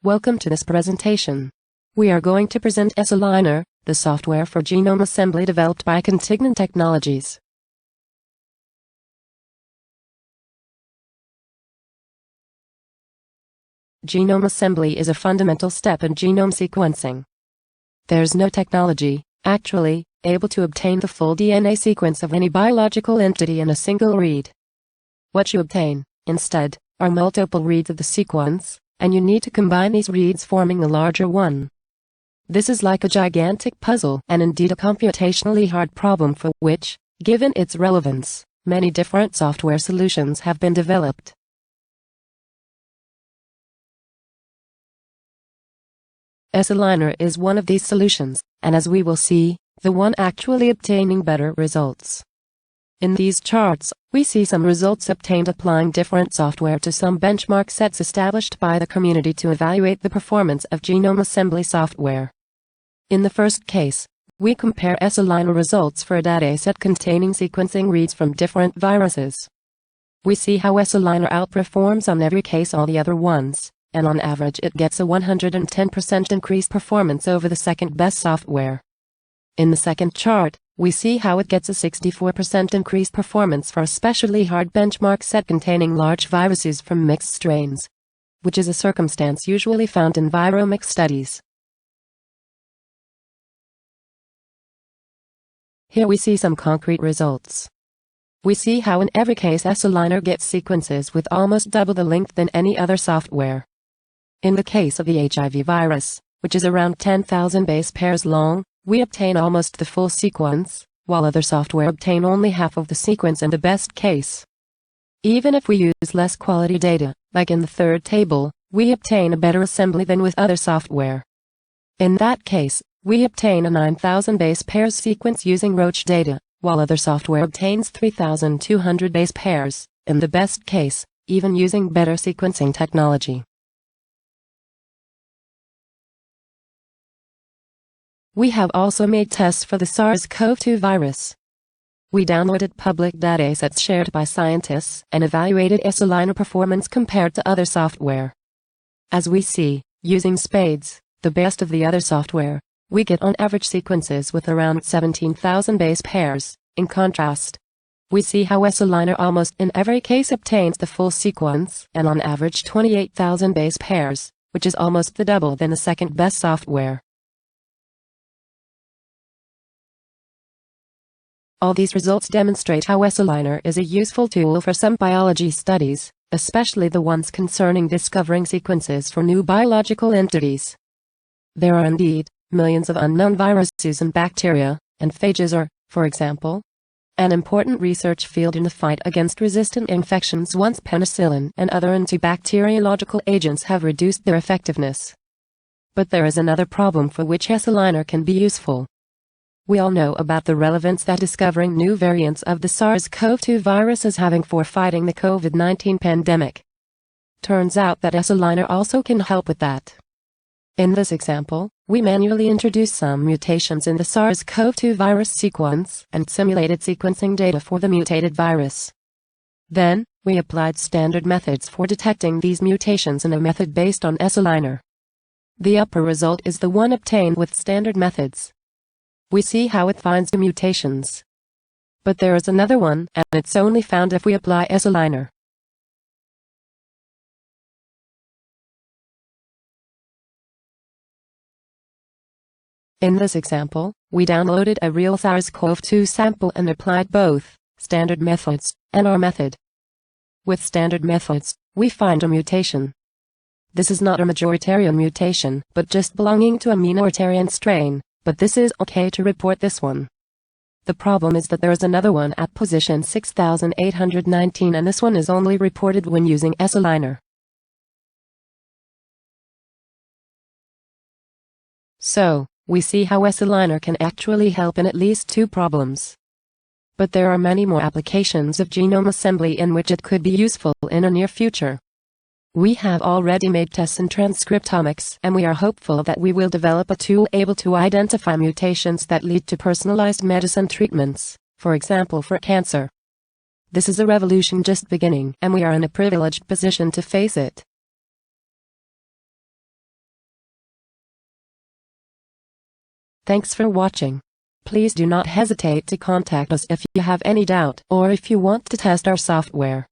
Welcome to this presentation. We are going to present S-Aligner, the software for genome assembly developed by Genome Technologies. Genome assembly is a fundamental step in genome sequencing. There's no technology, actually, able to obtain the full DNA sequence of any biological entity in a single read. What you obtain, instead, are multiple reads of the sequence, and you need to combine these reads forming a larger one. This is like a gigantic puzzle and indeed a computationally hard problem for which, given its relevance, many different software solutions have been developed. S-Aligner is one of these solutions, and as we will see, the one actually obtaining better results. In these charts, we see some results obtained applying different software to some benchmark sets established by the community to evaluate the performance of genome assembly software. In the first case, we compare S-Aligner results for a dataset containing sequencing reads from different viruses. We see how S-Aligner outperforms on every case all the other ones, and on average it gets a 110% increased performance over the second best software. In the second chart, we see how it gets a 64% increased performance for a specially hard benchmark set containing large viruses from mixed strains, which is a circumstance usually found in viromix studies. Here we see some concrete results. We see how in every case S-Aligner gets sequences with almost double the length than any other software. In the case of the HIV virus, which is around 10,000 base pairs long, we obtain almost the full sequence, while other software obtain only half of the sequence in the best case. Even if we use less quality data, like in the third table, we obtain a better assembly than with other software. In that case, we obtain a 9,000 base pairs sequence using Roche data, while other software obtains 3,200 base pairs, in the best case, even using better sequencing technology. We have also made tests for the SARS-CoV-2 virus. We downloaded public datasets shared by scientists and evaluated S-Aligner performance compared to other software. As we see, using SPADES, the best of the other software, we get on average sequences with around 17,000 base pairs. In contrast, we see how S-Aligner almost in every case obtains the full sequence and on average 28,000 base pairs, which is almost the double than the second best software. All these results demonstrate how S-Aligner is a useful tool for some biology studies, especially the ones concerning discovering sequences for new biological entities. There are indeed millions of unknown viruses and bacteria, and phages are, for example, an important research field in the fight against resistant infections once penicillin and other antibacteriological agents have reduced their effectiveness. But there is another problem for which S-Aligner can be useful. We all know about the relevance that discovering new variants of the SARS-CoV-2 virus is having for fighting the COVID-19 pandemic. Turns out that S-Aligner also can help with that. In this example, we manually introduced some mutations in the SARS-CoV-2 virus sequence and simulated sequencing data for the mutated virus. Then, we applied standard methods for detecting these mutations in a method based on S-Aligner. The upper result is the one obtained with standard methods. We see how it finds the mutations. But there is another one, and it's only found if we apply S-Aligner. In this example, we downloaded a real SARS-CoV-2 sample and applied both standard methods and our method. With standard methods, we find a mutation. This is not a majoritarian mutation, but just belonging to a minoritarian strain. But this is okay to report this one. The problem is that there is another one at position 6819 and this one is only reported when using S-Aligner. So, we see how S-Aligner can actually help in at least two problems. But there are many more applications of genome assembly in which it could be useful in a near future. We have already made tests in transcriptomics and we are hopeful that we will develop a tool able to identify mutations that lead to personalized medicine treatments, for example for cancer. This is a revolution just beginning and we are in a privileged position to face it. Thanks for watching. Please do not hesitate to contact us if you have any doubt or if you want to test our software.